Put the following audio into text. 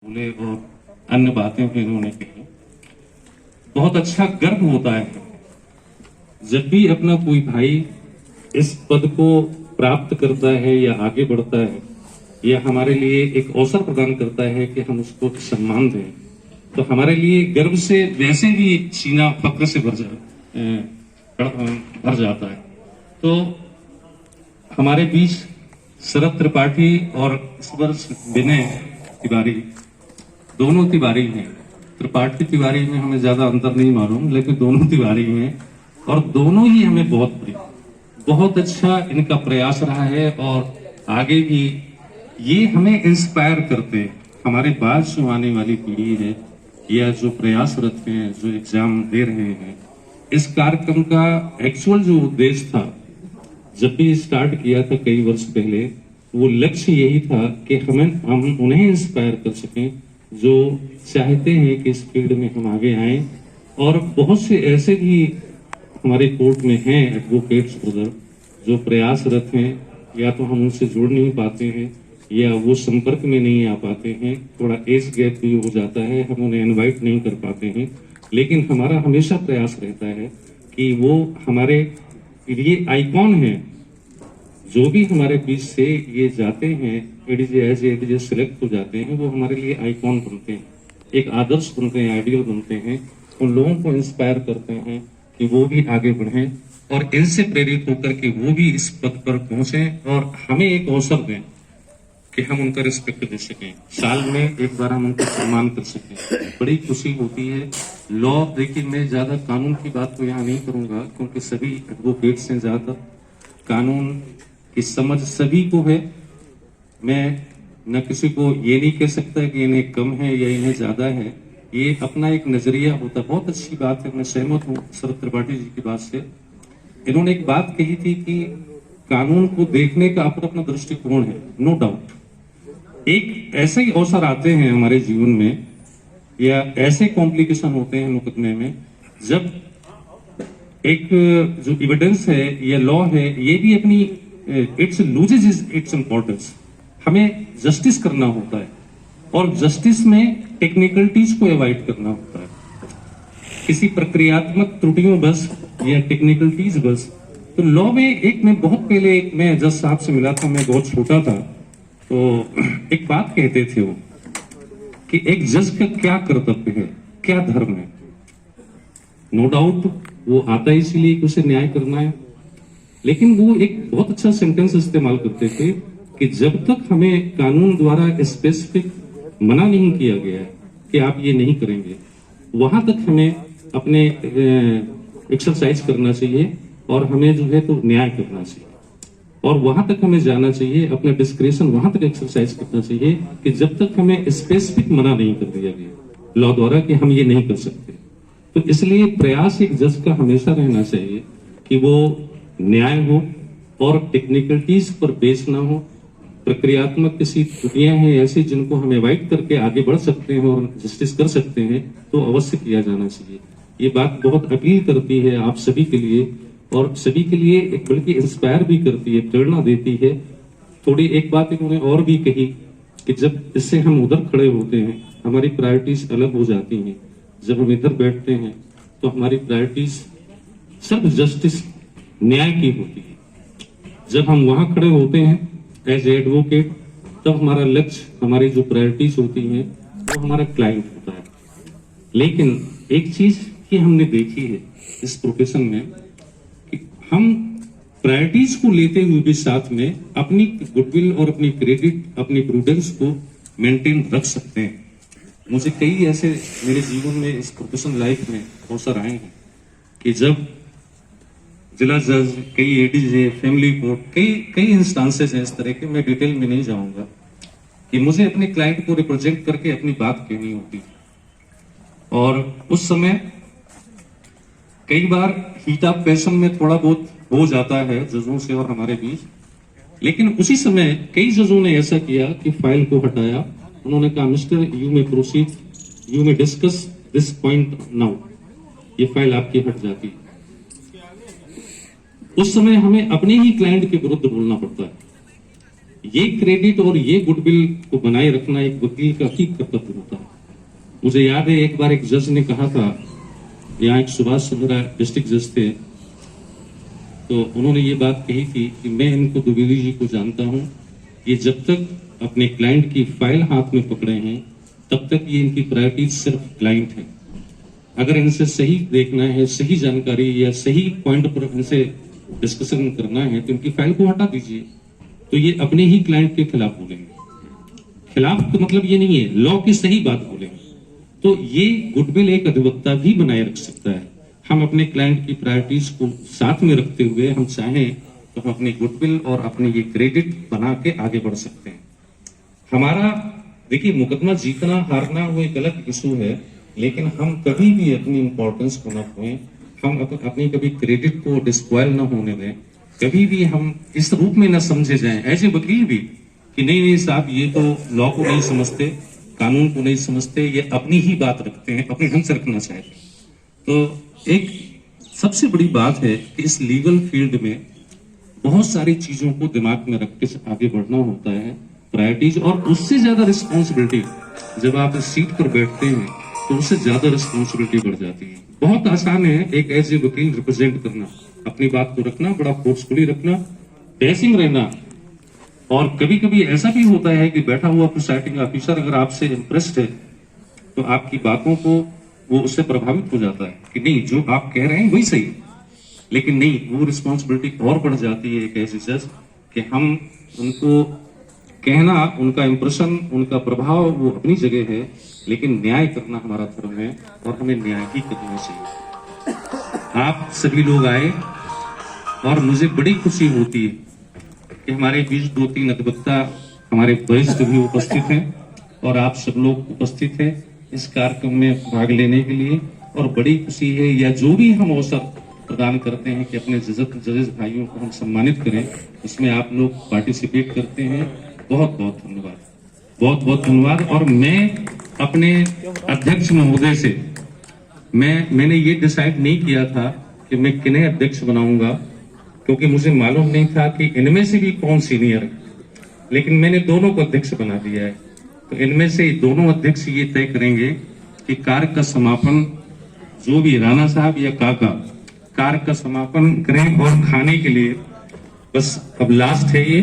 बोले और अन्य बातें भी इन्होंने कही। बहुत अच्छा गर्व होता है जब भी अपना कोई भाई इस पद को प्राप्त करता है या आगे बढ़ता है या हमारे लिए एक अवसर प्रदान करता है कि हम उसको सम्मान दें, तो हमारे लिए गर्व से वैसे भी सीना फक्र से भर जाता है। तो हमारे बीच शरद त्रिपाठी और इस वर्ष विनय तिवारी, दोनों तिवारी हैं। त्रिपाठी तिवारी में हमें ज्यादा अंतर नहीं मालूम, लेकिन दोनों तिवारी हैं और दोनों ही हमें बहुत प्रिय। बहुत अच्छा इनका प्रयास रहा है और आगे भी ये हमें इंस्पायर करते हैं। हमारे बाद जो आने वाली पीढ़ी है या जो प्रयासरत हैं, जो एग्जाम दे रहे हैं, इस कार्यक्रम का एक्चुअल जो उद्देश्य था जब भी स्टार्ट किया था कई वर्ष पहले, वो लक्ष्य यही था कि हम उन्हें इंस्पायर कर सकें जो चाहते हैं कि इस फील्ड में हम आगे आए। और बहुत से ऐसे भी हमारे कोर्ट में हैं एडवोकेट्स ब्रदर जो प्रयासरत हैं, या तो हम उनसे जुड़ नहीं पाते हैं या वो संपर्क में नहीं आ पाते हैं, थोड़ा एज गैप भी हो जाता है, हम उन्हें इनवाइट नहीं कर पाते हैं। लेकिन हमारा हमेशा प्रयास रहता है कि वो हमारे लिए आइकॉन है। जो भी हमारे बीच से ये जाते हैं एडीजे सिलेक्ट हो जाते हैं, वो हमारे लिए आइकॉन बनते हैं, एक आदर्श बनते हैं, आइडियल बनते हैं। उन लोगों को इंस्पायर करते हैं कि वो भी आगे बढ़ें और इनसे प्रेरित होकर के वो भी इस पद पर पहुंचे और हमें एक अवसर दें कि हम उनका रिस्पेक्ट दे सकें, साल में एक बार हम उनका सम्मान कर सकें। बड़ी खुशी होती है। लॉ, देखिए मैं ज्यादा कानून की बात तो यहाँ नहीं करूंगा क्योंकि सभी एडवोकेट्स हैं, ज्यादातर कानून की समझ सभी को है। मैं न किसी को ये नहीं कह सकता कि इन्हें कम है या इन्हें ज्यादा है, ये अपना एक नजरिया होता है। बहुत अच्छी बात है, मैं सहमत हूँ शरद त्रिपाठी जी की बात से। इन्होंने एक बात कही थी कि कानून को देखने का अपना अपना दृष्टिकोण है, नो डाउट। एक ऐसे ही अवसर आते हैं हमारे जीवन में या ऐसे कॉम्प्लिकेशन होते हैं मुकदमे में, जब एक जो एविडेंस है या लॉ है ये भी अपनी इट्स लूजेस इट्स इंपॉर्टेंस। हमें जस्टिस करना होता है और जस्टिस में टेक्निकलिटीज को अवॉइड करना होता है। किसी प्रक्रियात्मक त्रुटियों बस या टेक्निकलिटीज बस। तो लॉ में एक मैं बहुत पहले मैं जज साहब से मिला था, मैं बहुत छोटा था, तो एक बात कहते थे वो कि एक जज का क्या कर्तव्य है, क्या धर्म है। नो डाउट वो आता है इसीलिए कि उसे न्याय करना है, लेकिन वो एक बहुत अच्छा सेंटेंस इस्तेमाल करते थे कि जब तक हमें कानून द्वारा स्पेसिफिक मना नहीं किया गया है कि आप ये नहीं करेंगे, वहां तक हमें अपने एक्सरसाइज करना चाहिए और हमें जो है तो न्याय करना चाहिए। और वहां तक हमें जाना चाहिए, अपना डिस्क्रेशन वहां तक एक्सरसाइज करना चाहिए कि जब तक हमें स्पेसिफिक मना नहीं कर दिया गया लॉ द्वारा कि हम ये नहीं कर सकते। तो इसलिए प्रयास एक जज का हमेशा रहना चाहिए कि वो न्याय हो और टेक्निकलिटीज पर बेस ना हो। प्रक्रियात्मक किसी त्रुटियां हैं ऐसी जिनको हम अवॉइड करके आगे बढ़ सकते हैं और जस्टिस कर सकते हैं, तो अवश्य किया जाना चाहिए। ये बात बहुत अपील करती है आप सभी के लिए और सभी के लिए एक बल्कि इंस्पायर भी करती है, प्रेरणा देती है। थोड़ी एक बात इन्होंने और भी कही कि जब इससे हम उधर खड़े होते हैं हमारी प्रायोरिटीज अलग हो जाती हैं, जब हम इधर बैठते हैं तो हमारी प्रायोरिटीज सिर्फ जस्टिस न्याय की होती है। जब हम वहां खड़े होते हैं एज एडवोकेट, तब हमारा लक्ष्य, हमारी जो प्रायोरिटीज होती हैं वो हमारा क्लाइंट होता है। लेकिन एक चीज की हमने देखी है इस प्रोफेशन में कि हम प्रायोरिटीज को लेते हुए भी साथ में अपनी गुडविल और अपनी क्रेडिट, अपनी प्रूडेंस को मेंटेन रख सकते हैं। मुझे कई ऐसे मेरे जीवन में इस प्रोफेशनल लाइफ में अवसर आए हैं कि जब जिला जज, कई एडीजे, फैमिली कोर्ट, कई इंस्टांसेस हैं इस तरह के, मैं डिटेल में नहीं जाऊंगा, कि मुझे अपने क्लाइंट को रिप्रेजेंट करके अपनी बात कहनी होती। और उस समय कई बार हीट ऑफ पैशन में थोड़ा बहुत हो जाता है जजों से और हमारे बीच, लेकिन उसी समय कई जजों ने ऐसा किया कि फाइल को हटाया। उन्होंने कहा मिस्टर यू में प्रोसीड, यू में डिस्कस दिस पॉइंट नाउ, ये फाइल आपकी हट जाती है। उस समय हमें अपने ही क्लाइंट के विरुद्ध बोलना पड़ता है ये क्रेडिट और ये गुडविल को बनाए रखना एक वकील का ही कर्तव्य होता है। मुझे याद है एक बार एक जज ने कहा था, यहाँ एक सुभाष चंद्र डिस्ट्रिक्ट जज थे, तो उन्होंने ये बात कही थी कि मैं इनको द्विवेदी जी को जानता हूं, ये जब तक अपने क्लाइंट की फाइल हाथ में पकड़े हैं तब तक ये इनकी प्रायोरिटी सिर्फ क्लाइंट है। अगर इनसे सही देखना है, सही जानकारी या सही पॉइंट पर इनसे डिस्कशन करना है तो इनकी फाइल को हटा दीजिए। तो ये अपने ही क्लाइंट के खिलाफ बोलेंगे। खिलाफ तो मतलब ये नहीं है, लॉ की सही बात बोलेंगे। तो ये गुडविल एक अधिवक्ता भी बनाए रख सकता है। हम अपने क्लाइंट की प्रायोरिटीज को साथ में रखते हुए हम चाहें तो हम अपनी गुडविल और अपने ये क्रेडिट बना के आगे बढ़ सकते हैं। हमारा देखिए, मुकदमा जीतना हारना वो एक अलग इशू है, लेकिन हम कभी भी अपनी इंपॉर्टेंस को न खोएं, हम अपनी कभी क्रेडिट को डिस्पॉयल न होने दें, कभी भी हम इस रूप में न समझे जाएं एज ए वकील भी कि नहीं साहब ये तो लॉ को नहीं समझते, कानून को नहीं समझते, ये अपनी ही बात रखते हैं, अपने ढंग से रखना चाहते हैं। तो एक सबसे बड़ी बात है कि इस लीगल फील्ड में बहुत सारी चीजों को दिमाग में रख के आगे बढ़ना होता है, प्रायोरिटीज, और उससे ज्यादा रिस्पॉन्सिबिलिटी जब आप इस सीट पर बैठते हैं तो उससे ज्यादा रिस्पॉन्सिबिलिटी बढ़ जाती है। बहुत आसान है एक एज ए वकील रिप्रेजेंट करना, अपनी बात को रखना, बड़ा फोर्सफुली रखना, डेसिंग रहना। और कभी कभी ऐसा भी होता है कि बैठा हुआ प्रिसाइडिंग ऑफिसर अगर आपसे इम्प्रेस्ड है तो आपकी बातों को वो उससे प्रभावित हो जाता है कि नहीं जो आप कह रहे हैं वही सही है। लेकिन नहीं, वो रिस्पॉन्सिबिलिटी और बढ़ जाती है एक ऐसे जज कि हम उनको कहना, उनका इंप्रेशन, उनका प्रभाव वो अपनी जगह है, लेकिन न्याय करना हमारा धर्म है और हमें न्याय ही करना चाहिए। आप सभी लोग आए और मुझे बड़ी खुशी होती है कि हमारे बीच 2-3 अधिवक्ता हमारे वरिष्ठ भी उपस्थित हैं और आप सब लोग उपस्थित हैं इस कार्यक्रम में भाग लेने के लिए। और बड़ी खुशी है, या जो भी हम अवसर प्रदान करते हैं कि अपने जजेस भाइयों को हम सम्मानित करें, उसमें आप लोग पार्टिसिपेट करते हैं। बहुत बहुत धन्यवाद, बहुत बहुत धन्यवाद। और मैं अपने अध्यक्ष महोदय से मैंने ये डिसाइड नहीं किया था कि मैं किन्हें अध्यक्ष बनाऊंगा, क्योंकि मुझे मालूम नहीं था कि इनमें से भी कौन सीनियर है, लेकिन मैंने दोनों को अध्यक्ष बना दिया है। तो इनमें से दोनों अध्यक्ष ये तय करेंगे कि कार्य का समापन जो भी राणा साहब या काका कार्य का समापन करें। और खाने के लिए बस अब लास्ट है ये